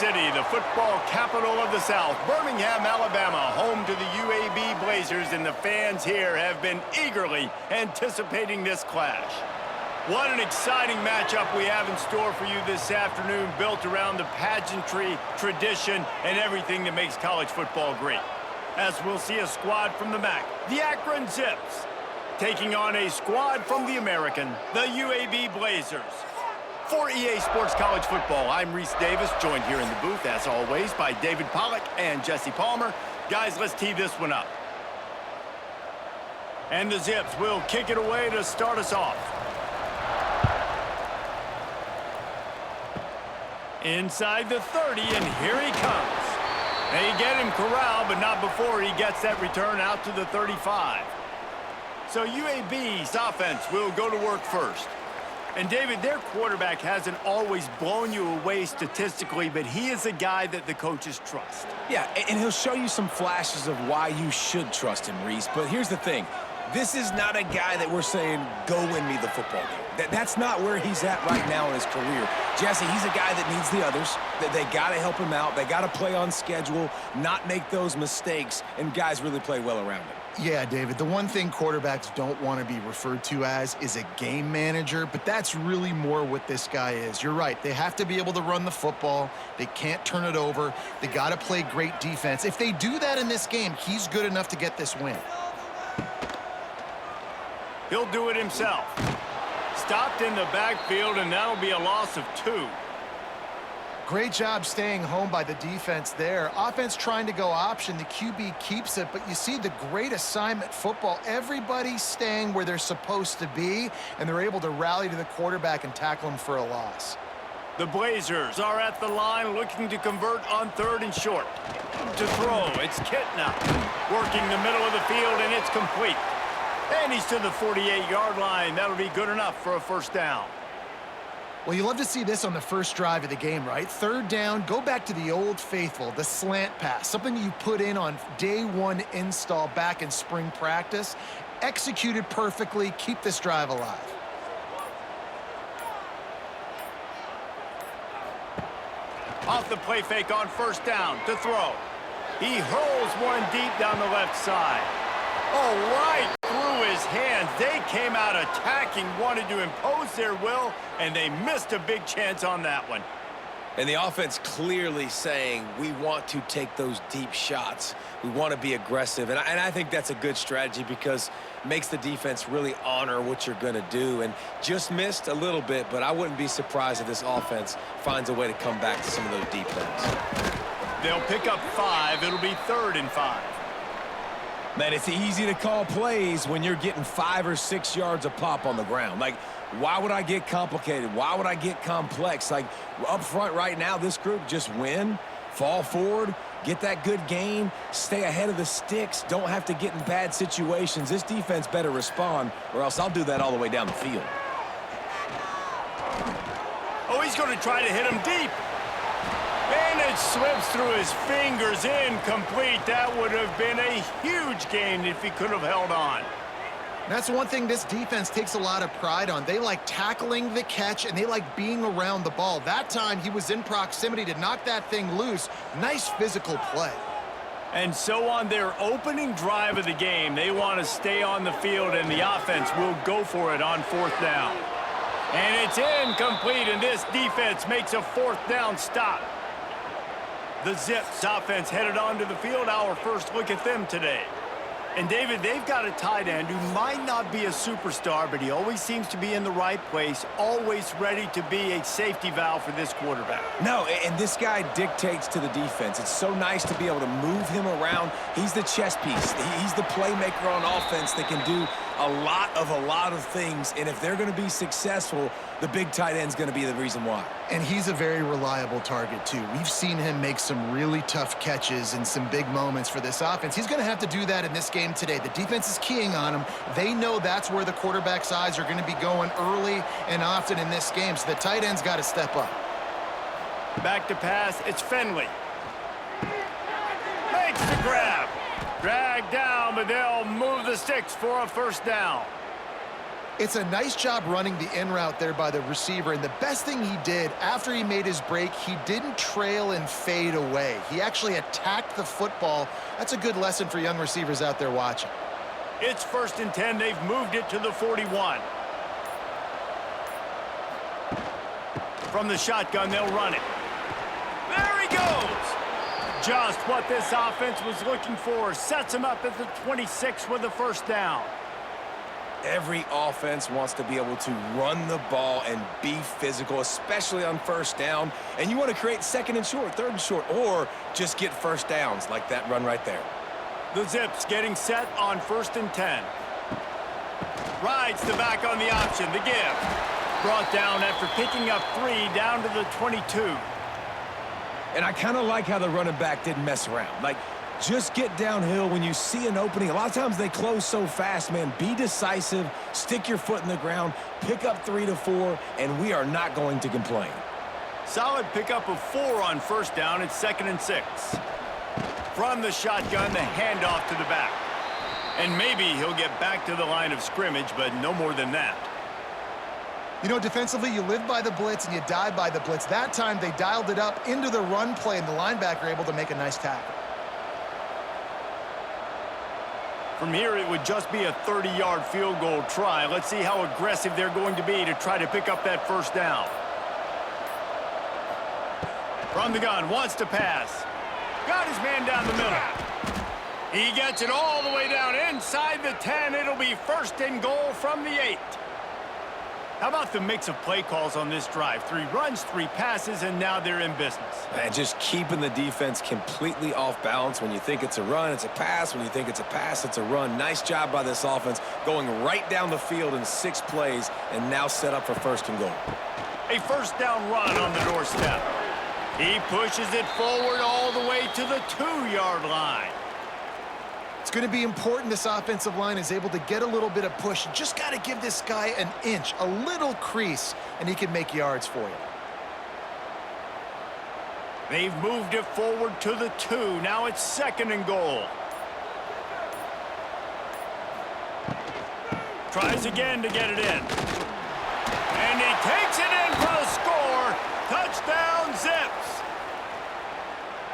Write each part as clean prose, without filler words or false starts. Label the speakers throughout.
Speaker 1: City, the football capital of the South, Birmingham, Alabama, home to the UAB Blazers, and the fans here have been eagerly anticipating this clash. What an exciting matchup we have in store for you this afternoon, built around the pageantry, tradition, and everything that makes college football great. As we'll see a squad from the MAC, the Akron Zips, taking on a squad from the American, the UAB Blazers. For EA Sports College Football, I'm Reese Davis, joined here in the booth, as always, by David Pollack and Jesse Palmer. Guys, let's tee this one up. And the Zips will kick it away to start us off. Inside the 30, and here he comes. They get him corralled, but not before he gets that return out to the 35. So UAB's offense will go to work first. And, David, their quarterback hasn't always blown you away statistically, but he is a guy that the coaches trust.
Speaker 2: Yeah, and he'll show you some flashes of why you should trust him, Reese. But here's the thing. This is not a guy that we're saying, go win me the football game. That's not where he's at right now in his career. Jesse, he's a guy that needs the others. They got to help him out. They got to play on schedule, not make those mistakes, and guys really play well around him.
Speaker 3: Yeah, David, the one thing quarterbacks don't want to be referred to as is a game manager, but that's really more what this guy is. You're right. They have to be able to run the football. They can't turn it over. They got to play great defense. If they do that in this game, he's good enough to get this win.
Speaker 1: He'll do it himself. Stopped in the backfield, and that'll be a loss of 2.
Speaker 3: Great job staying home by the defense there. Offense trying to go option. The QB keeps it, but you see the great assignment football. Everybody's staying where they're supposed to be, and they're able to rally to the quarterback and tackle him for a loss.
Speaker 1: The Blazers are at the line looking to convert on 3rd and short. To throw, it's Kitna. Working the middle of the field, and it's complete. And he's to the 48-yard line. That'll be good enough for a first down.
Speaker 3: Well, you love to see this on the first drive of the game, right? 3rd down, go back to the old faithful, the slant pass, something you put in on day 1 install back in spring practice. Executed perfectly, keep this drive alive.
Speaker 1: Off the play fake on 1st down to throw. He hurls one deep down the left side. Oh, right through his hands. They came out attacking, wanted to impose their will, and they missed a big chance on that one.
Speaker 2: And the offense clearly saying, we want to take those deep shots. We want to be aggressive. And I think that's a good strategy because it makes the defense really honor what you're going to do. And just missed a little bit, but I wouldn't be surprised if this offense finds a way to come back to some of those deep things.
Speaker 1: They'll pick up 5. It'll be 3rd and 5.
Speaker 2: Man, it's easy to call plays when you're getting 5 or 6 yards a pop on the ground. Like, why would I get complicated? Why would I get complex? Like, up front right now, this group just win, fall forward, get that good gain, stay ahead of the sticks, don't have to get in bad situations. This defense better respond, or else I'll do that all the way down the field.
Speaker 1: Oh, he's going to try to hit him deep. And it slips through his fingers, incomplete. That would have been a huge gain if he could have held on.
Speaker 3: That's one thing this defense takes a lot of pride on. They like tackling the catch, and they like being around the ball. That time, he was in proximity to knock that thing loose. Nice physical play.
Speaker 1: And so on their opening drive of the game, they want to stay on the field, and the offense will go for it on 4th down. And it's incomplete, and this defense makes a 4th down stop. The Zips offense headed onto the field. Our first look at them today. And, David, they've got a tight end who might not be a superstar, but he always seems to be in the right place, always ready to be a safety valve for this quarterback.
Speaker 2: No, and this guy dictates to the defense. It's so nice to be able to move him around. He's the chess piece. He's the playmaker on offense that can do a lot of things. And if they're going to be successful, the big tight end's going to be the reason why.
Speaker 3: And he's a very reliable target, too. We've seen him make some really tough catches and some big moments for this offense. He's going to have to do that in this game today. The defense is keying on him. They know that's where the quarterback's eyes are going to be going early and often in this game, so the tight end's got to step up.
Speaker 1: Back to pass, it's Finley. Makes the grab. Dragged down, but they'll move the sticks for a 1st down.
Speaker 3: It's a nice job running the in route there by the receiver, and the best thing he did after he made his break, he didn't trail and fade away. He actually attacked the football. That's a good lesson for young receivers out there watching.
Speaker 1: It's 1st and 10. They've moved it to the 41. From the shotgun, they'll run it. There he goes! Just what this offense was looking for. Sets him up at the 26 with a first down.
Speaker 2: Every offense wants to be able to run the ball and be physical, especially on first down. And you want to create 2nd and short, 3rd and short, or just get first downs like that run right there.
Speaker 1: The Zips getting set on 1st and 10. Rides the back on the option, the give. Brought down after picking up 3 down to the 22.
Speaker 2: And I kind of like how the running back didn't mess around. Like, just get downhill when you see an opening. A lot of times they close so fast, man. Be decisive, stick your foot in the ground, pick up 3 to 4, and we are not going to complain.
Speaker 1: Solid pickup of 4 on first down. It's 2nd and 6. From the shotgun, the handoff to the back. And maybe he'll get back to the line of scrimmage, but no more than that.
Speaker 3: You know, defensively, you live by the blitz and you die by the blitz. That time, they dialed it up into the run play, and the linebacker able to make a nice tackle.
Speaker 1: From here, it would just be a 30-yard field goal try. Let's see how aggressive they're going to be to try to pick up that first down. From the gun, wants to pass. Got his man down the middle. He gets it all the way down inside the 10. It'll be 1st and goal from the 8. How about the mix of play calls on this drive? 3 runs, 3 passes, and now they're in business.
Speaker 2: And just keeping the defense completely off balance. When you think it's a run, it's a pass. When you think it's a pass, it's a run. Nice job by this offense going right down the field in 6 plays and now set up for 1st and goal.
Speaker 1: A first down run on the doorstep. He pushes it forward all the way to the 2-yard line.
Speaker 3: It's going to be important this offensive line is able to get a little bit of push. You just got to give this guy an inch, a little crease, and he can make yards for you.
Speaker 1: They've moved it forward to the 2. Now it's 2nd and goal. Tries again to get it in. And he takes it in for the score. Touchdown, Zips.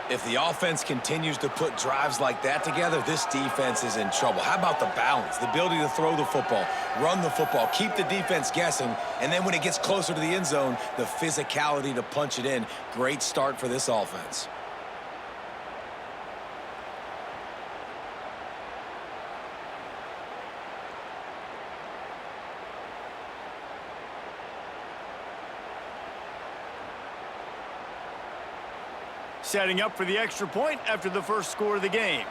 Speaker 2: If the offense continues to put drives like that together, this defense is in trouble. How about the balance, the ability to throw the football, run the football, keep the defense guessing, and then when it gets closer to the end zone, the physicality to punch it in. Great start for this offense.
Speaker 1: Setting up for the extra point after the first score of the game.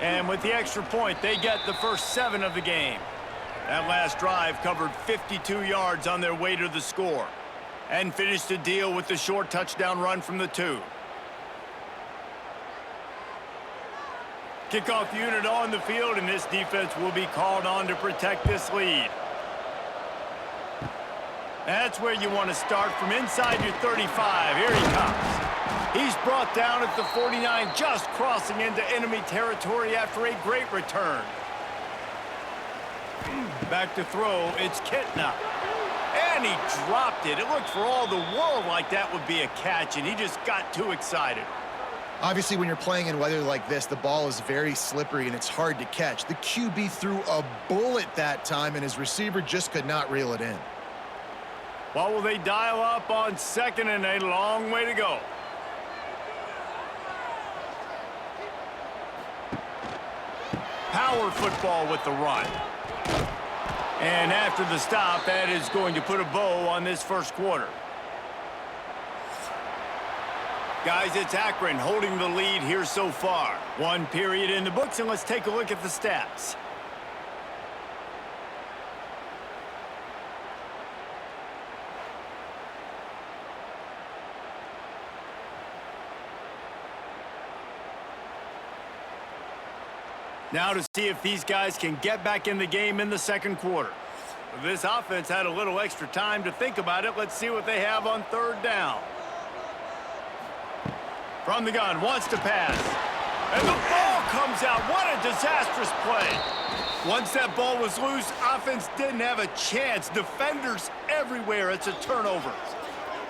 Speaker 1: And with the extra point, they get the first 7 of the game. That last drive covered 52 yards on their way to the score and finished the deal with the short touchdown run from the 2. Kickoff unit on the field, and this defense will be called on to protect this lead. That's where you want to start, from inside your 35. Here he comes. He's brought down at the 49, just crossing into enemy territory after a great return. Back to throw, it's Kitna. And he dropped it. It looked for all the world like that would be a catch, and he just got too excited.
Speaker 3: Obviously, when you're playing in weather like this, the ball is very slippery and it's hard to catch. The QB threw a bullet that time, and his receiver just could not reel it in.
Speaker 1: What will they dial up on 2nd and a long way to go? Power football with the run. And after the stop, that is going to put a bow on this first quarter. Guys, it's Akron holding the lead here so far. 1 period in the books, and let's take a look at the stats. Now to see if these guys can get back in the game in the second quarter. This offense had a little extra time to think about it. Let's see what they have on 3rd down. From the gun, wants to pass. And the ball comes out. What a disastrous play. Once that ball was loose, offense didn't have a chance. Defenders everywhere. It's a turnover.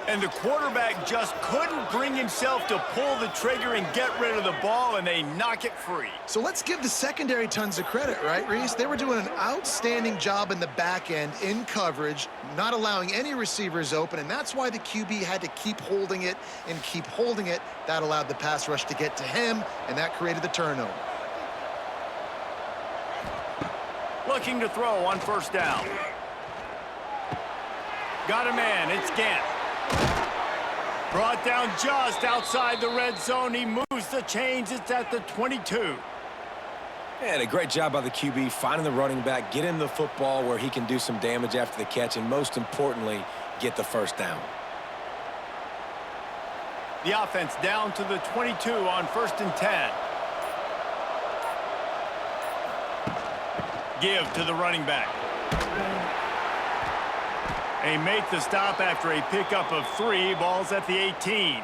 Speaker 1: And the quarterback just couldn't bring himself to pull the trigger and get rid of the ball, and they knock it free.
Speaker 3: So let's give the secondary tons of credit, right, Reese? They were doing an outstanding job in the back end, in coverage, not allowing any receivers open, and that's why the QB had to keep holding it and keep holding it. That allowed the pass rush to get to him, and that created the turnover.
Speaker 1: Looking to throw on first down. Got a man. It's Gant. Brought down just outside the red zone. He moves the chains. It's at the 22.
Speaker 2: And a great job by the QB finding the running back, get him the football where he can do some damage after the catch, and most importantly, get the first down.
Speaker 1: The offense down to the 22 on 1st and 10. Give to the running back. They make the stop after a pickup of 3. Ball's at the 18.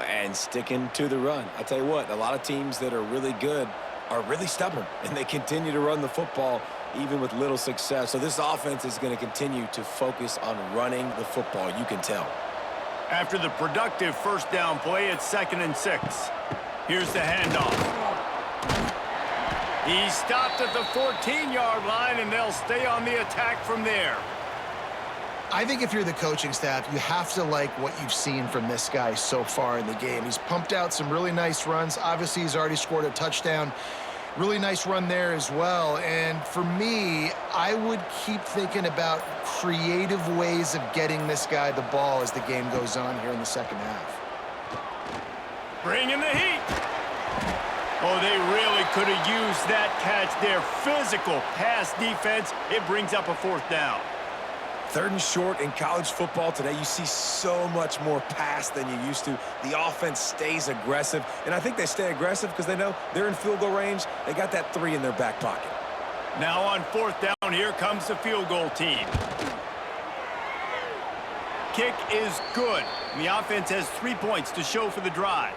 Speaker 2: And sticking to the run. I tell you what, a lot of teams that are really good are really stubborn, and they continue to run the football even with little success. So this offense is going to continue to focus on running the football. You can tell.
Speaker 1: After the productive first down play, it's 2nd and 6. Here's the handoff. He stopped at the 14-yard line, and they'll stay on the attack from there.
Speaker 3: I think if you're the coaching staff, you have to like what you've seen from this guy so far in the game. He's pumped out some really nice runs. Obviously, he's already scored a touchdown. Really nice run there as well. And for me, I would keep thinking about creative ways of getting this guy the ball as the game goes on here in the second half.
Speaker 1: Bringing the heat. Oh, they really could have used that catch there. Physical pass defense. It brings up a 4th down.
Speaker 2: 3rd and short in college football today. You see so much more pass than you used to. The offense stays aggressive, and I think they stay aggressive because they know they're in field goal range. They got that 3 in their back pocket.
Speaker 1: Now on 4th down, here comes the field goal team. Kick is good. And the offense has 3 points to show for the drive.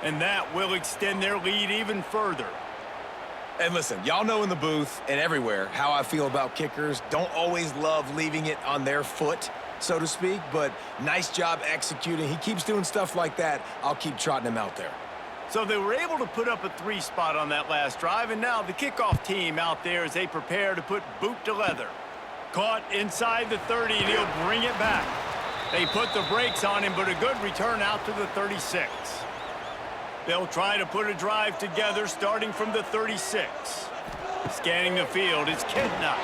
Speaker 1: And that will extend their lead even further.
Speaker 2: And listen, y'all know in the booth and everywhere how I feel about kickers. Don't always love leaving it on their foot, so to speak, but nice job executing. He keeps doing stuff like that. I'll keep trotting him out there.
Speaker 1: So they were able to put up a 3 spot on that last drive, and now the kickoff team out there as they prepare to put boot to leather. Caught inside the 30, and he'll bring it back. They put the brakes on him, but a good return out to the 36. They'll try to put a drive together starting from the 36. Scanning the field, it's Kidna.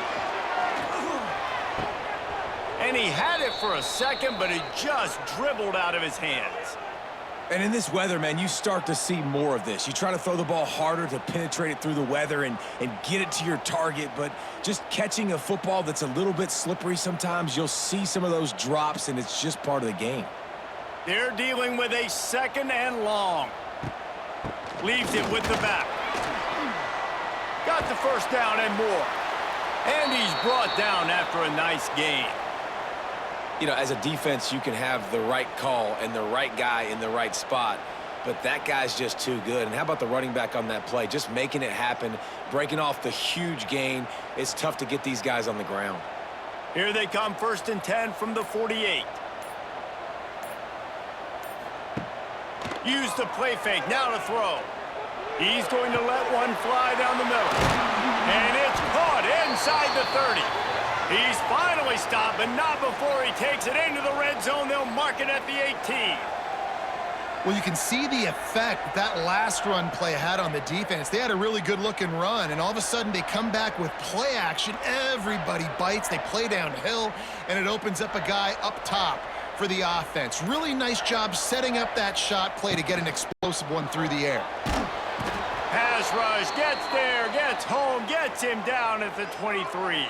Speaker 1: And he had it for a second, but it just dribbled out of his hands.
Speaker 2: And in this weather, man, you start to see more of this. You try to throw the ball harder to penetrate it through the weather and get it to your target, but just catching a football that's a little bit slippery sometimes, you'll see some of those drops, and it's just part of the game.
Speaker 1: They're dealing with a 2nd and long. Leaves it with the back. Got the first down and more. And he's brought down after a nice gain.
Speaker 2: You know, as a defense, you can have the right call and the right guy in the right spot, but that guy's just too good. And how about the running back on that play? Just making it happen, breaking off the huge gain. It's tough to get these guys on the ground.
Speaker 1: Here they come, 1st and 10 from the 48. Use the play fake, now to throw. He's going to let one fly down the middle. And it's caught inside the 30. He's finally stopped, but not before he takes it into the red zone. They'll mark it at the 18.
Speaker 3: Well, you can see the effect that last run play had on the defense. They had a really good-looking run, and all of a sudden they come back with play action. Everybody bites. They play downhill, and it opens up a guy up top for the offense. Really nice job setting up that shot play to get an explosive one through the air.
Speaker 1: Pass rush, gets there, gets home, gets him down at the 23.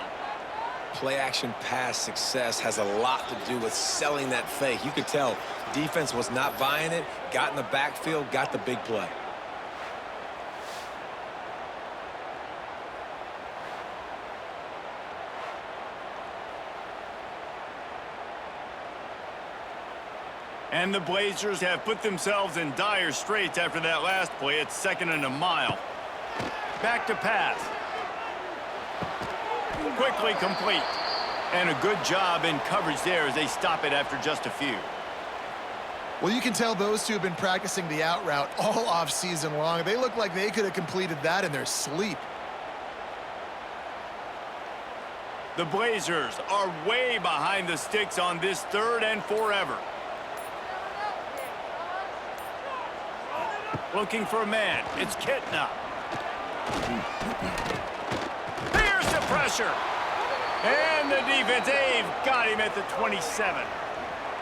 Speaker 2: Play-action pass success has a lot to do with selling that fake. You could tell defense was not buying it, got in the backfield, got the big play.
Speaker 1: And the Blazers have put themselves in dire straits after that last play. It's 2nd and a mile. Back to pass. Quickly complete. And a good job in coverage there as they stop it after just a few.
Speaker 3: Well, you can tell those two have been practicing the out route all off season long. They look like they could have completed that in their sleep.
Speaker 1: The Blazers are way behind the sticks on this 3rd and forever. Looking for a man. It's Kitna. Here's the pressure. And the defense, they've got him at the 27.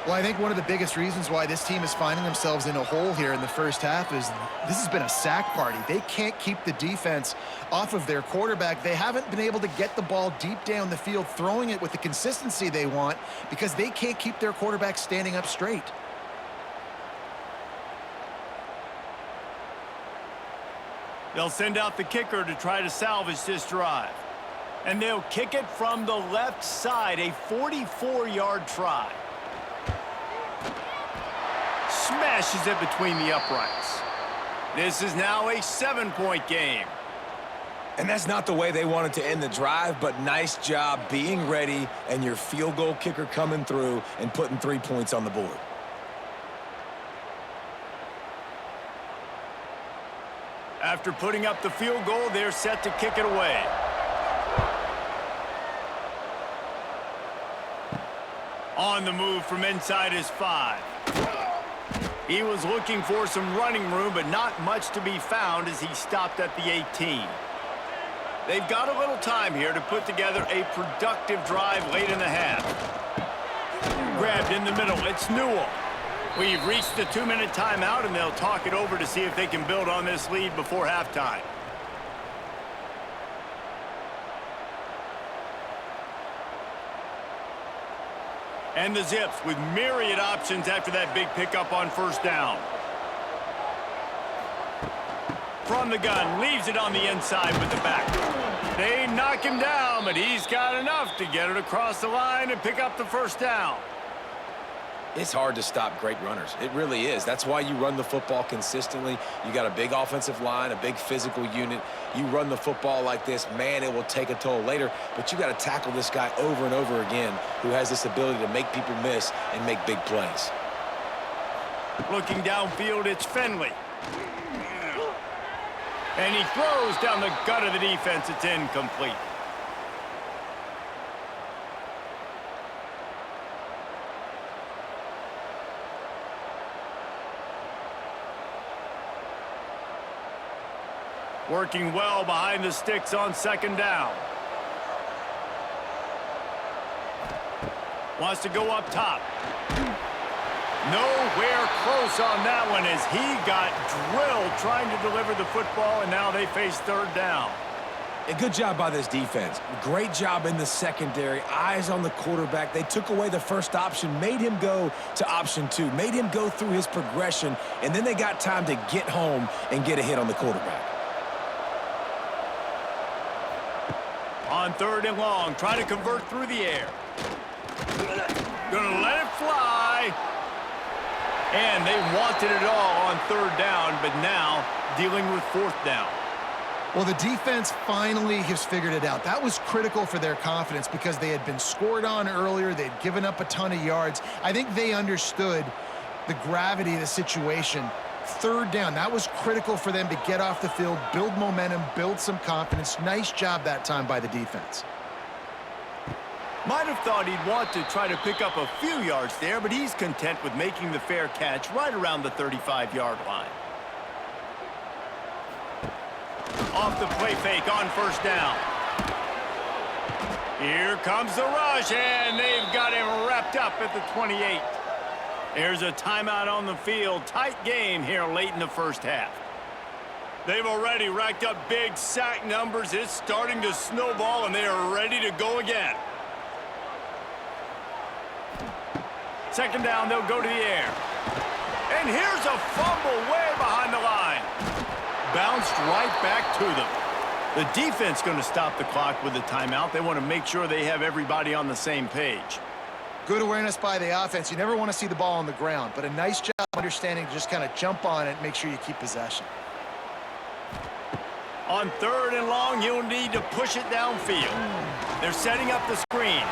Speaker 3: Well, I think one of the biggest reasons why this team is finding themselves in a hole here in the first half is this has been a sack party. They can't keep the defense off of their quarterback. They haven't been able to get the ball deep down the field, throwing it with the consistency they want because they can't keep their quarterback standing up straight.
Speaker 1: They'll send out the kicker to try to salvage this drive. And they'll kick it from the left side, a 44-yard try. Smashes it between the uprights. This is now a 7-point game.
Speaker 2: And that's not the way they wanted to end the drive, but nice job being ready and your field goal kicker coming through and putting 3 points on the board.
Speaker 1: After putting up the field goal, they're set to kick it away. On the move from inside his 5. He was looking for some running room, but not much to be found as he stopped at the 18. They've got a little time here to put together a productive drive late in the half. Grabbed in the middle, it's Newell. We've reached the 2-minute timeout, and they'll talk it over to see if they can build on this lead before halftime. And the Zips with myriad options after that big pickup on 1st down. From the gun, leaves it on the inside with the back. They knock him down, but he's got enough to get it across the line and pick up the 1st down.
Speaker 2: It's hard to stop great runners. It really is. That's why you run the football consistently. You got a big offensive line, a big physical unit. You run the football like this, man, it will take a toll later. But you got to tackle this guy over and over again who has this ability to make people miss and make big plays.
Speaker 1: Looking downfield, it's Finley. And he throws down the gut of the defense. It's incomplete. Working well behind the sticks on 2nd down. Wants to go up top. Nowhere close on that one as he got drilled trying to deliver the football, and now they face 3rd down.
Speaker 2: A good job by this defense. Great job in the secondary. Eyes on the quarterback. They took away the first option, made him go to option 2, made him go through his progression, and then they got time to get home and get a hit on the quarterback.
Speaker 1: On 3rd and long, trying to convert through the air. Gonna let it fly. And they wanted it all on 3rd down, but now dealing with 4th down.
Speaker 3: Well, the defense finally has figured it out. That was critical for their confidence because they had been scored on earlier. They'd given up a ton of yards. I think they understood the gravity of the situation. 3rd down, that was critical for them to get off the field, build momentum, build some confidence. Nice job that time by the defense.
Speaker 1: Might have thought he'd want to try to pick up a few yards there, but he's content with making the fair catch right around the 35-yard line. Off the play fake on 1st down. Here comes the rush, and they've got him wrapped up at the 28. There's a timeout on the field. Tight game here late in the first half. They've already racked up big sack numbers. It's starting to snowball, and they are ready to go again. 2nd down, they'll go to the air. And here's a fumble way behind the line. Bounced right back to them. The defense going to stop the clock with the timeout. They want to make sure they have everybody on the same page.
Speaker 3: Good awareness by the offense. You never want to see the ball on the ground, but a nice job understanding to just kind of jump on it and make sure you keep possession.
Speaker 1: On 3rd and long, he'll need to push it downfield. They're setting up the screen.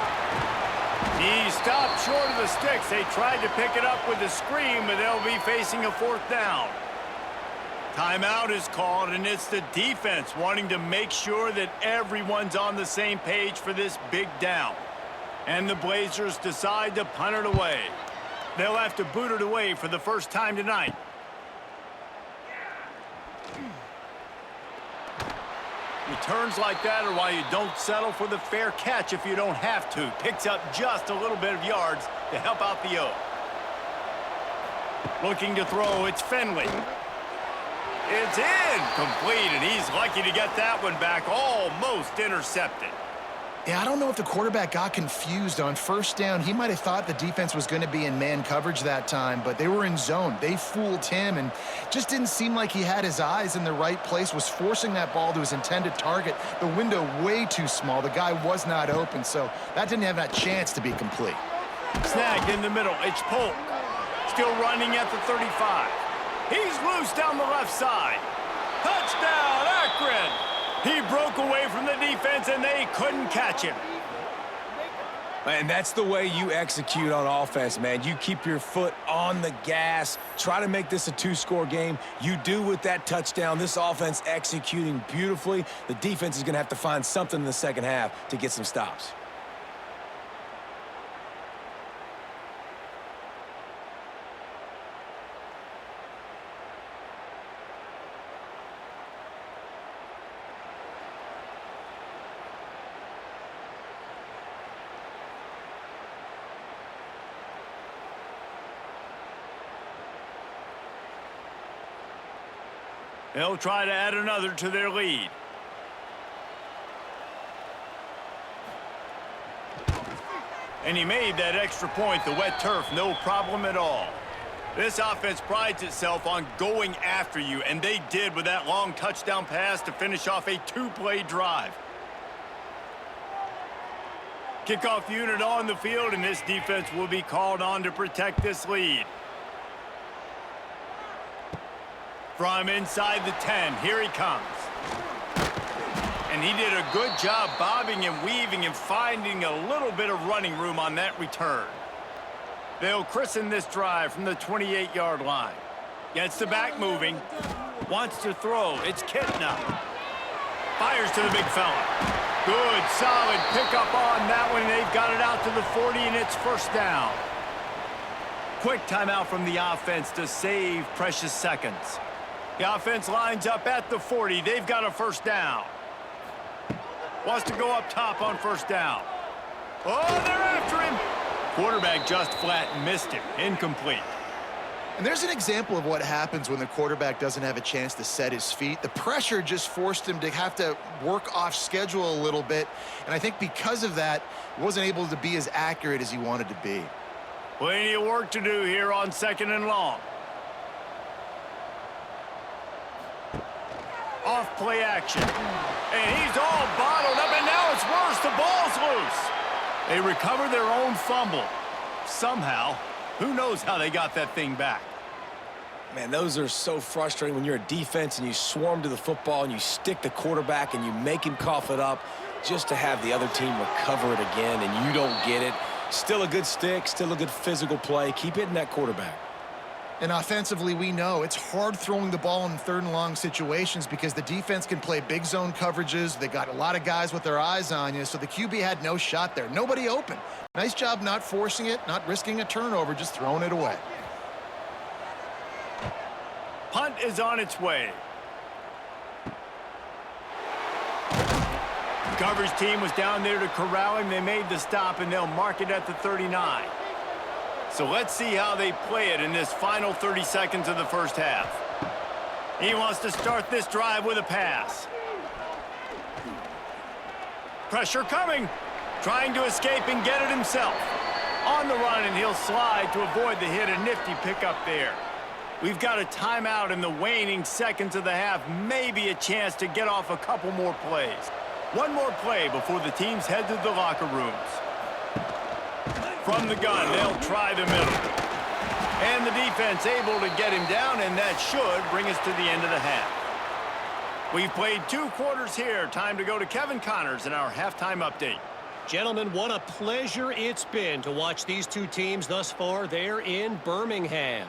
Speaker 1: He stopped short of the sticks. They tried to pick it up with the screen, but they'll be facing a 4th down. Timeout is called, and it's the defense wanting to make sure that everyone's on the same page for this big down. And the Blazers decide to punt it away. They'll have to boot it away for the first time tonight. Returns like that are why you don't settle for the fair catch if you don't have to. Picks up just a little bit of yards to help out the O. Looking to throw, it's Finley. It's incomplete, and he's lucky to get that one back, almost intercepted.
Speaker 3: Yeah, I don't know if the quarterback got confused on 1st down. He might have thought the defense was going to be in man coverage that time, but they were in zone. They fooled him and just didn't seem like he had his eyes in the right place, was forcing that ball to his intended target. The window way too small. The guy was not open, so that didn't have that chance to be complete.
Speaker 1: Snagged in the middle. It's Polk. Still running at the 35. He's loose down the left side. Touchdown, Akron! He broke away from the defense, and they couldn't catch him.
Speaker 2: And that's the way you execute on offense, man. You keep your foot on the gas. Try to make this a 2-score game. You do with that touchdown. This offense executing beautifully. The defense is going to have to find something in the second half to get some stops.
Speaker 1: They'll try to add another to their lead. And he made that extra point, the wet turf, no problem at all. This offense prides itself on going after you, and they did with that long touchdown pass to finish off a 2-play drive. Kickoff unit on the field, and this defense will be called on to protect this lead. From inside the 10, here he comes. And he did a good job bobbing and weaving and finding a little bit of running room on that return. They'll christen this drive from the 28-yard line. Gets the back moving. Wants to throw. It's Kitna. Fires to the big fella. Good, solid pickup on that one. They've got it out to the 40, and it's 1st down. Quick timeout from the offense to save precious seconds. The offense lines up at the 40. They've got a 1st down. Wants to go up top on 1st down. Oh, they're after him. Quarterback just flat missed him. Incomplete.
Speaker 3: And there's an example of what happens when the quarterback doesn't have a chance to set his feet. The pressure just forced him to have to work off schedule a little bit. And I think because of that, he wasn't able to be as accurate as he wanted to be.
Speaker 1: Plenty of work to do here on 2nd and long. Off play action. And he's all bottled up, and now it's worse. The ball's loose. They recover their own fumble. Somehow, who knows how they got that thing back.
Speaker 2: Man, those are so frustrating when you're a defense and you swarm to the football and you stick the quarterback and you make him cough it up just to have the other team recover it again and you don't get it. Still a good stick, still a good physical play. Keep hitting that quarterback.
Speaker 3: And offensively, we know it's hard throwing the ball in 3rd and long situations because the defense can play big zone coverages. They got a lot of guys with their eyes on you, so the QB had no shot there. Nobody open. Nice job not forcing it, not risking a turnover, just throwing it away.
Speaker 1: Punt is on its way. The coverage team was down there to corral him. They made the stop, and they'll mark it at the 39. So let's see how they play it in this final 30 seconds of the 1st half. He wants to start this drive with a pass. Pressure coming. Trying to escape and get it himself. On the run, and he'll slide to avoid the hit. A nifty pickup there. We've got a timeout in the waning seconds of the half. Maybe a chance to get off a couple more plays. One more play before the teams head to the locker rooms. From the gun, they'll try the middle. And the defense able to get him down, and that should bring us to the end of the half. We've played 2 quarters here. Time to go to Kevin Connors in our halftime update.
Speaker 4: Gentlemen, what a pleasure it's been to watch these 2 teams thus far there in Birmingham.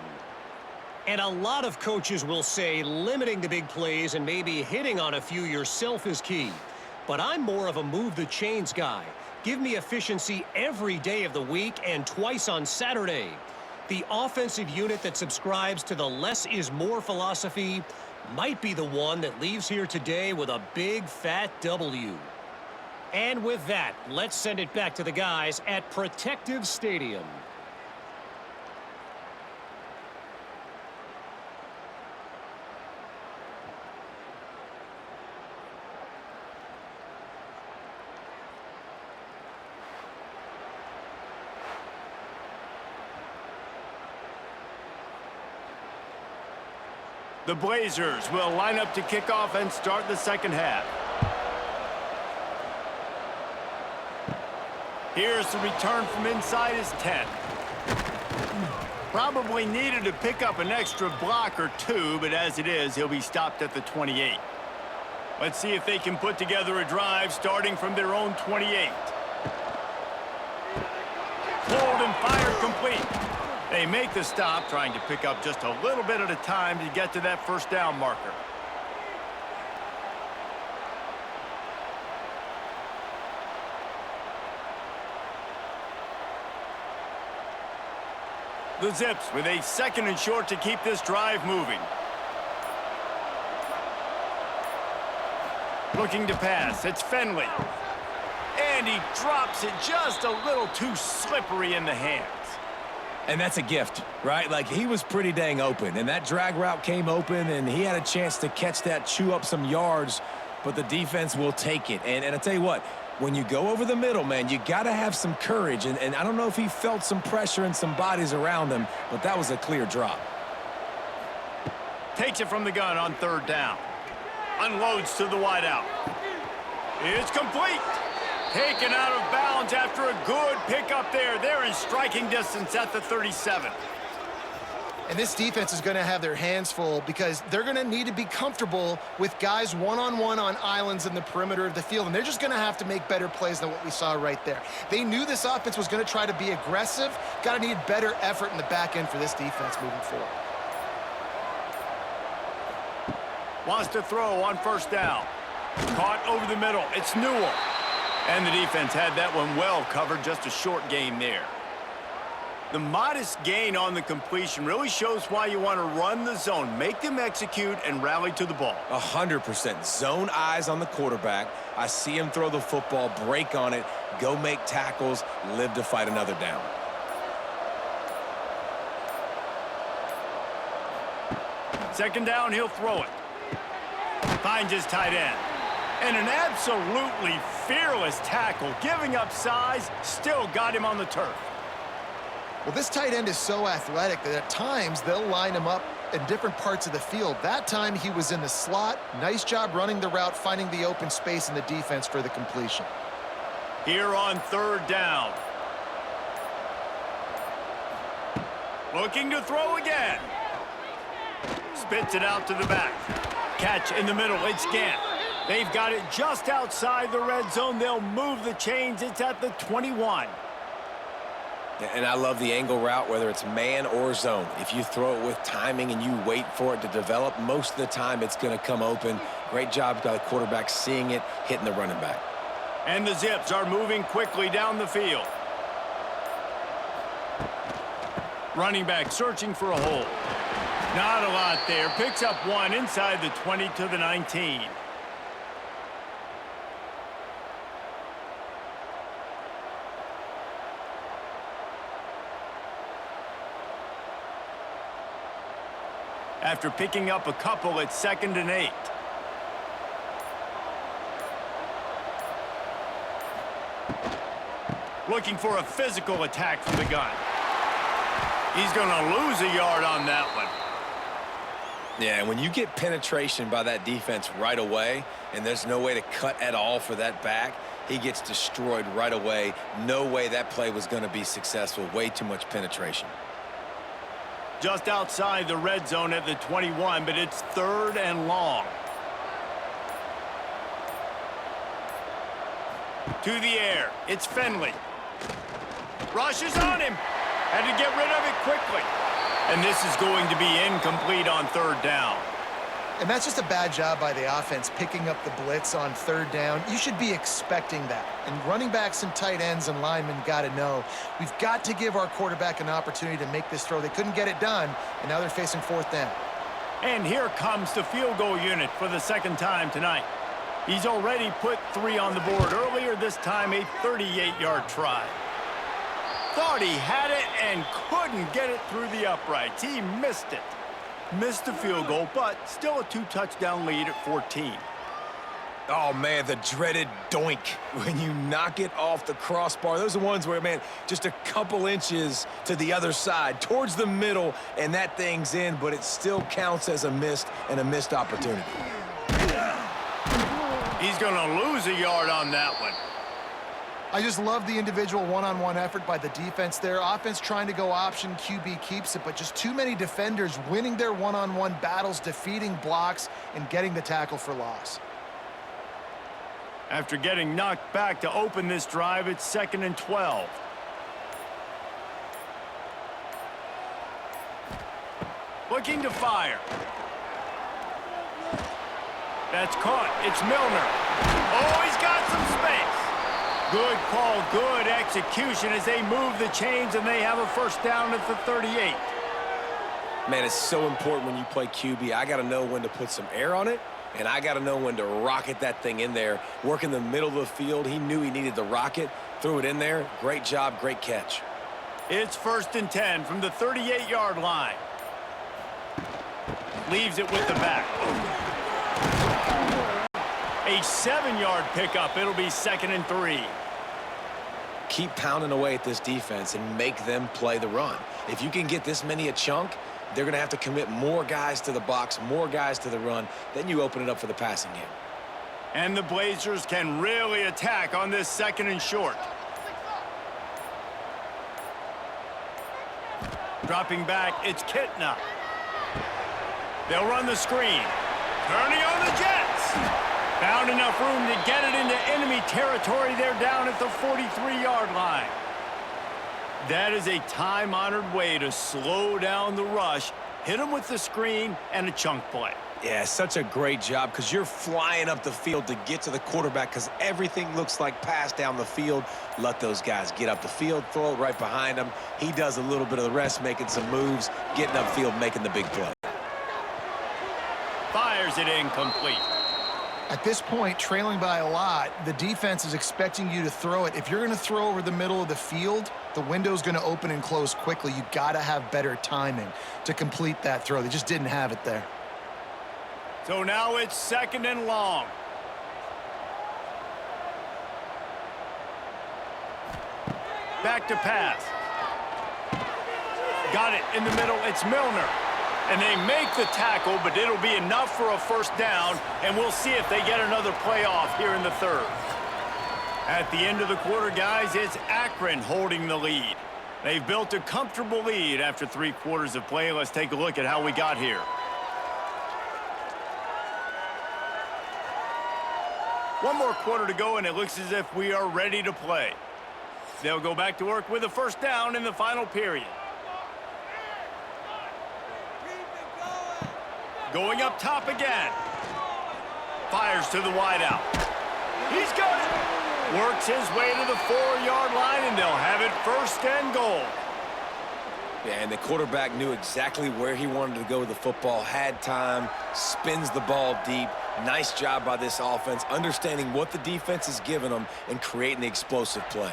Speaker 4: And a lot of coaches will say limiting the big plays and maybe hitting on a few yourself is key. But I'm more of a move the chains guy. Give me efficiency every day of the week and twice on Saturday. The offensive unit that subscribes to the less is more philosophy might be the one that leaves here today with a big fat W. And with that, let's send it back to the guys at Protective Stadium.
Speaker 1: The Blazers will line up to kick off and start the second half. Here's the return from inside his 10. Probably needed to pick up an extra block or 2, but as it is, he'll be stopped at the 28. Let's see if they can put together a drive starting from their own 28. Pulled and fired complete. They make the stop, trying to pick up just a little bit at a time to get to that first down marker. The Zips with a 2nd and short to keep this drive moving. Looking to pass, it's Finley. And he drops it just a little too slippery in the hands.
Speaker 2: And that's a gift, right? Like, he was pretty dang open, and that drag route came open, and he had a chance to catch that, chew up some yards, but the defense will take it. And I tell you what, when you go over the middle, man, you got to have some courage, and I don't know if he felt some pressure and some bodies around him, but that was a clear drop.
Speaker 1: Takes it from the gun on 3rd down. Unloads to the wideout. It's complete. Taken out of bounds after a good pickup there. They're in striking distance at the 37.
Speaker 3: And this defense is going to have their hands full because they're going to need to be comfortable with guys one-on-one on islands in the perimeter of the field, and they're just going to have to make better plays than what we saw right there. They knew this offense was going to try to be aggressive. Got to need better effort in the back end for this defense moving forward.
Speaker 1: Wants to throw on 1st down. Caught over the middle. It's Newell. And the defense had that one well covered, just a short gain there. The modest gain on the completion really shows why you want to run the zone, make them execute, and rally to the ball.
Speaker 2: 100%. Zone eyes on the quarterback. I see him throw the football, break on it, go make tackles, live to fight another down.
Speaker 1: Second down, he'll throw it. Finds his tight end. And an absolutely fearless tackle, giving up size, still got him on the turf.
Speaker 3: Well, this tight end is so athletic that at times they'll line him up in different parts of the field. That time he was in the slot. Nice job running the route, finding the open space in the defense for the completion.
Speaker 1: Here on 3rd down. Looking to throw again. Spits it out to the back. Catch in the middle, it's Gant. They've got it just outside the red zone. They'll move the chains. It's at the 21.
Speaker 2: And I love the angle route, whether it's man or zone. If you throw it with timing and you wait for it to develop, most of the time it's going to come open. Great job by the quarterback seeing it, hitting the running back.
Speaker 1: And the Zips are moving quickly down the field. Running back searching for a hole. Not a lot there. Picks up 1 inside the 20 to the 19. After picking up a couple, it's 2nd and 8. Looking for a physical attack from the gun. He's going to lose a yard on that one.
Speaker 2: Yeah, when you get penetration by that defense right away, and there's no way to cut at all for that back, he gets destroyed right away. No way that play was going to be successful. Way too much penetration.
Speaker 1: Just outside the red zone at the 21, but it's 3rd and long. To the air. It's Finley. Rushes on him. Had to get rid of it quickly. And this is going to be incomplete on 3rd down.
Speaker 3: And that's just a bad job by the offense, picking up the blitz on 3rd down. You should be expecting that. And running backs and tight ends and linemen got to know, we've got to give our quarterback an opportunity to make this throw. They couldn't get it done, and now they're facing 4th down.
Speaker 1: And here comes the field goal unit for the 2nd time tonight. He's already put 3 on the board earlier, this time a 38-yard try. Thought he had it and couldn't get it through the uprights. He missed it. Missed the field goal, but still a 2-touchdown lead at 14.
Speaker 2: Oh, man, the dreaded doink when you knock it off the crossbar. Those are ones where, man, just a couple inches to the other side, towards the middle, and that thing's in, but it still counts as a missed opportunity.
Speaker 1: He's going to lose a yard on that one.
Speaker 3: I just love the individual one-on-one effort by the defense there. Offense trying to go option, QB keeps it, but just too many defenders winning their one-on-one battles, defeating blocks, and getting the tackle for loss.
Speaker 1: After getting knocked back to open this drive, it's 2nd and 12. Looking to fire. That's caught. It's Milner. Oh, he's got some space. Good call, good execution as they move the chains and they have a 1st down at the 38.
Speaker 2: Man, it's so important when you play QB. I got to know when to put some air on it, and I got to know when to rocket that thing in there. Work in the middle of the field. He knew he needed the rocket, threw it in there. Great job, great catch.
Speaker 1: It's 1st and 10 from the 38-yard line. Leaves it with the back. A 7-yard pickup. It'll be 2nd and 3.
Speaker 2: Keep pounding away at this defense and make them play the run. If you can get this many a chunk, they're going to have to commit more guys to the box, more guys to the run. Then you open it up for the passing game.
Speaker 1: And the Blazers can really attack on this 2nd and short. Dropping back, it's Kitna. They'll run the screen. Turning on the Jets. Found enough room to get it into enemy territory. They're down at the 43-yard line. That is a time-honored way to slow down the rush, hit them with the screen, and a chunk play.
Speaker 2: Yeah, such a great job because you're flying up the field to get to the quarterback because everything looks like pass down the field. Let those guys get up the field, throw it right behind him. He does a little bit of the rest, making some moves, getting upfield, making the big play.
Speaker 1: Fires it incomplete.
Speaker 3: At this point, trailing by a lot, the defense is expecting you to throw it. If you're going to throw over the middle of the field, the window's going to open and close quickly. You got to have better timing to complete that throw. They just didn't have it there.
Speaker 1: So now it's 2nd and long. Back to pass. Got it in the middle. It's Milner. And they make the tackle, but it'll be enough for a 1st down, and we'll see if they get another playoff here in the 3rd. At the end of the quarter, guys, it's Akron holding the lead. They've built a comfortable lead after 3 quarters of play. Let's take a look at how we got here. One more quarter to go, and it looks as if we are ready to play. They'll go back to work with a 1st down in the final period. Going up top again. Fires to the wideout. He's got it. Works his way to the 4-yard line, and they'll have it 1st and goal.
Speaker 2: Yeah, and the quarterback knew exactly where he wanted to go with the football, had time, spins the ball deep. Nice job by this offense, understanding what the defense is giving them and creating the explosive play.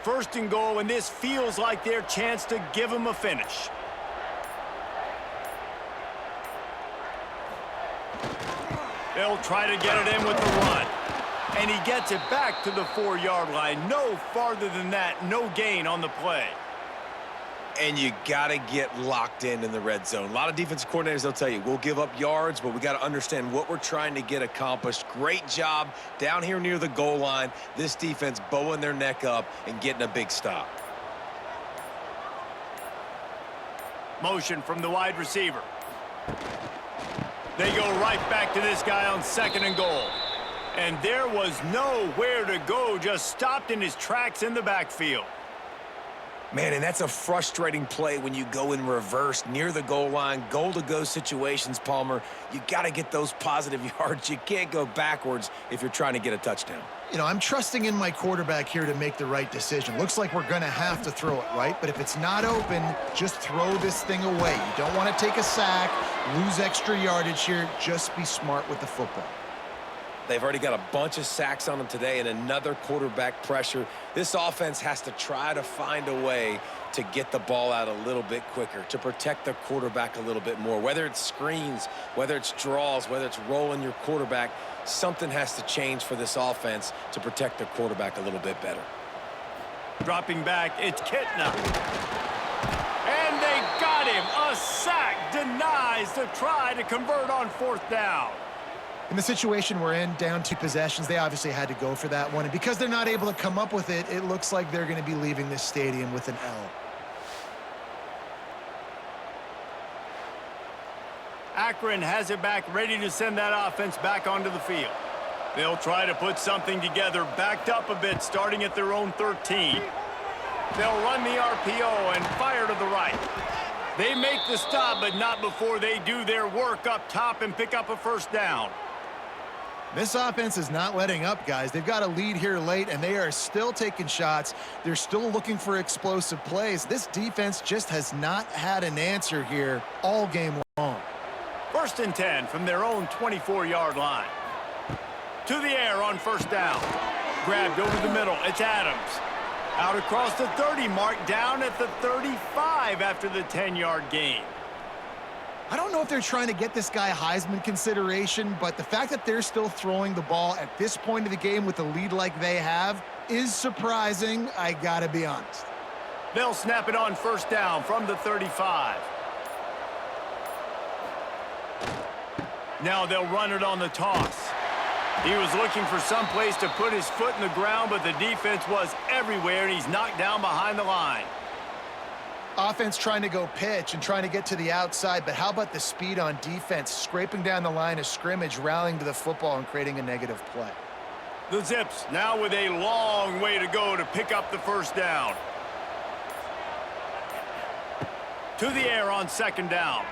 Speaker 1: 1st and goal, and this feels like their chance to give them a finish. They'll try to get it in with the run. And he gets it back to the 4-yard line. No farther than that, no gain on the play.
Speaker 2: And you got to get locked in the red zone. A lot of defensive coordinators, they'll tell you, we'll give up yards, but we got to understand what we're trying to get accomplished. Great job down here near the goal line. This defense bowing their neck up and getting a big stop.
Speaker 1: Motion from the wide receiver. They go right back to this guy on 2nd and goal. And there was nowhere to go, just stopped in his tracks in the backfield.
Speaker 2: Man, and that's a frustrating play when you go in reverse near the goal line, goal-to-go situations, Palmer. You got to get those positive yards. You can't go backwards if you're trying to get a touchdown.
Speaker 3: You know, I'm trusting in my quarterback here to make the right decision. Looks like we're going to have to throw it, right? But if it's not open, just throw this thing away. You don't want to take a sack, lose extra yardage here. Just be smart with the football.
Speaker 2: They've already got a bunch of sacks on them today and another quarterback pressure. This offense has to try to find a way to get the ball out a little bit quicker, to protect the quarterback a little bit more. Whether it's screens, whether it's draws, whether it's rolling your quarterback, something has to change for this offense to protect the quarterback a little bit better.
Speaker 1: Dropping back, it's Kitna. And they got him. A sack denies the try to convert on 4th down.
Speaker 3: In the situation we're in, down 2 possessions, they obviously had to go for that one. And because they're not able to come up with it, it looks like they're going to be leaving this stadium with an L.
Speaker 1: Akron has it back, ready to send that offense back onto the field. They'll try to put something together, backed up a bit, starting at their own 13. They'll run the RPO and fire to the right. They make the stop, but not before they do their work up top and pick up a 1st down.
Speaker 3: This offense is not letting up, guys. They've got a lead here late, and they are still taking shots. They're still looking for explosive plays. This defense just has not had an answer here all game long.
Speaker 1: 1st and 10 from their own 24-yard line. To the air on 1st down. Grabbed over the middle. It's Adams. Out across the 30 mark, down at the 35 after the 10-yard gain.
Speaker 3: I don't know if they're trying to get this guy Heisman consideration, but the fact that they're still throwing the ball at this point of the game with a lead like they have is surprising, I gotta be honest.
Speaker 1: They'll snap it on 1st down from the 35. Now they'll run it on the toss. He was looking for some place to put his foot in the ground, but the defense was everywhere, and he's knocked down behind the line.
Speaker 3: Offense trying to go pitch and trying to get to the outside, but how about the speed on defense, scraping down the line of scrimmage, rallying to the football, and creating a negative play.
Speaker 1: The Zips now with a long way to go to pick up the 1st down. To the air on 2nd down.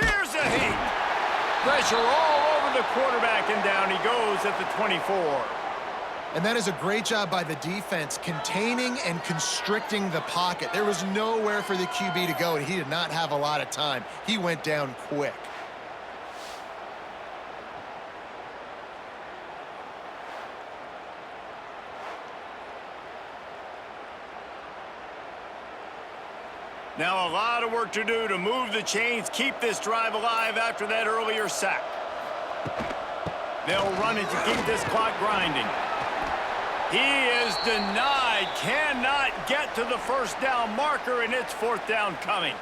Speaker 1: Here's a heat. Pressure all over the quarterback, and down he goes at the 24.
Speaker 3: And that is a great job by the defense, containing and constricting the pocket. There was nowhere for the QB to go, and he did not have a lot of time. He went down quick.
Speaker 1: Now a lot of work to do to move the chains, keep this drive alive after that earlier sack. They'll run it to keep this clock grinding. He is denied, cannot get to the 1st down marker, and it's 4th down coming.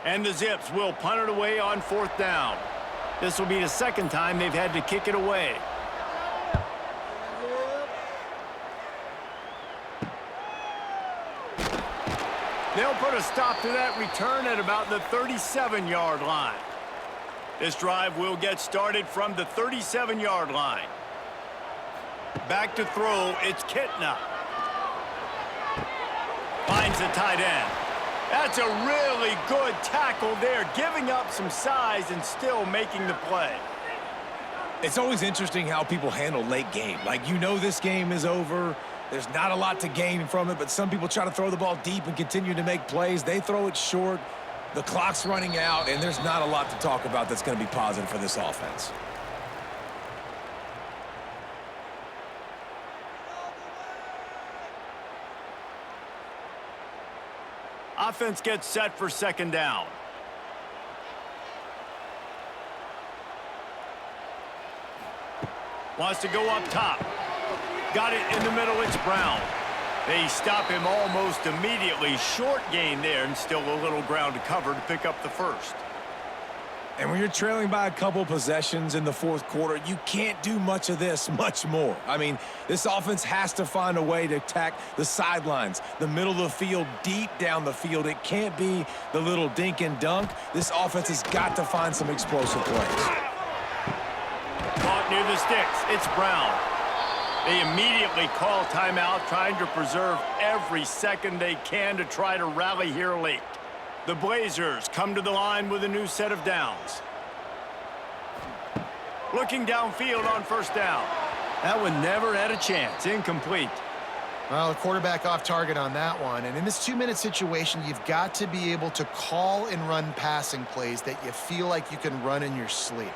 Speaker 1: And the Zips will punt it away on 4th down. This will be the 2nd time they've had to kick it away. They'll put a stop to that return at about the 37-yard line. This drive will get started from the 37-yard line. Back to throw, it's Kitna. Finds the tight end. That's a really good tackle there, giving up some size and still making the play.
Speaker 2: It's always interesting how people handle late game. Like, you know this game is over. There's not a lot to gain from it, but some people try to throw the ball deep and continue to make plays. They throw it short. The clock's running out, and there's not a lot to talk about that's going to be positive for this offense.
Speaker 1: Offense gets set for 2nd down. Wants to go up top. Got it in the middle. It's Brown. They stop him almost immediately. Short gain there, and still a little ground to cover to pick up the first.
Speaker 2: And when you're trailing by a couple possessions in the fourth quarter, you can't do much of this much more. I mean, this offense has to find a way to attack the sidelines, the middle of the field, deep down the field. It can't be the little dink and dunk. This offense has got to find some explosive plays.
Speaker 1: Caught near the sticks. It's Brown. They immediately call timeout, trying to preserve every second they can to try to rally here late. The Blazers come to the line with a new set of downs. Looking downfield on first down. That one never had a chance. Incomplete.
Speaker 3: Well, the quarterback off target on that one. And in this 2-minute situation, you've got to be able to call and run passing plays that you feel like you can run in your sleep.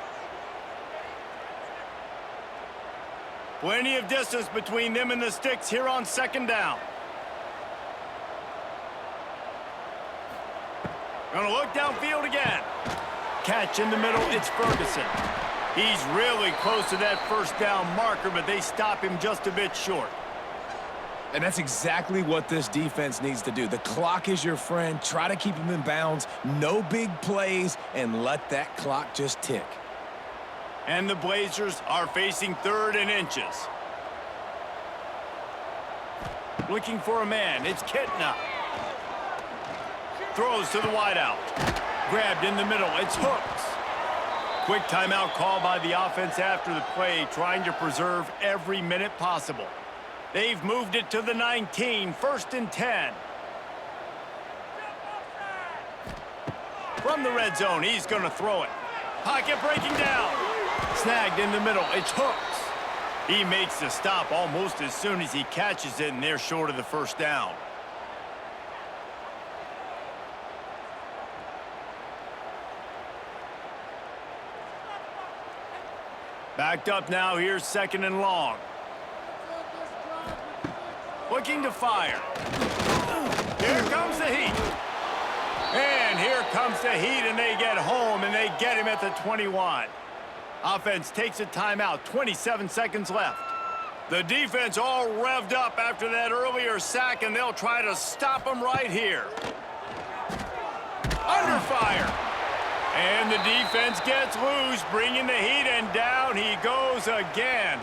Speaker 1: Plenty of distance between them and the sticks here on second down. Gonna look downfield again. Catch in the middle, it's Ferguson. He's really close to that first down marker, but they stop him just a bit short.
Speaker 2: And that's exactly what this defense needs to do. The clock is your friend. Try to keep him in bounds. No big plays, and let that clock just tick.
Speaker 1: And the Blazers are facing 3rd and inches. Looking for a man, it's Kitna. Throws to the wideout. Grabbed in the middle, it's Hooks. Quick timeout call by the offense after the play, trying to preserve every minute possible. They've moved it to the 19, 1st and 10. From the red zone, he's going to throw it. Pocket breaking down. Snagged in the middle, it's Hooks. He makes the stop almost as soon as he catches it, and they're short of the first down. Backed up now, here's 2nd and long. Looking to fire. Here comes the heat. And here comes the heat, and they get home, and they get him at the 21. Offense takes a timeout, 27 seconds left. The defense all revved up after that earlier sack, and they'll try to stop him right here. Under fire. And the defense gets loose, bringing the heat, and down he goes again.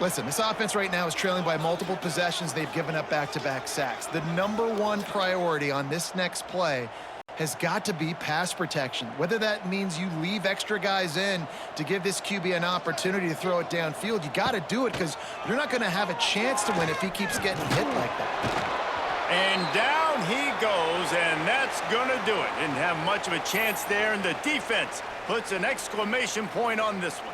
Speaker 3: Listen, this offense right now is trailing by multiple possessions. They've given up back-to-back sacks. The #1 priority on this next play has got to be pass protection. Whether that means you leave extra guys in to give this QB an opportunity to throw it downfield, you got to do it because you're not going to have a chance to win if he keeps getting hit like that.
Speaker 1: And down he goes, and that's going to do it. Didn't have much of a chance there, and the defense puts an exclamation point on this one.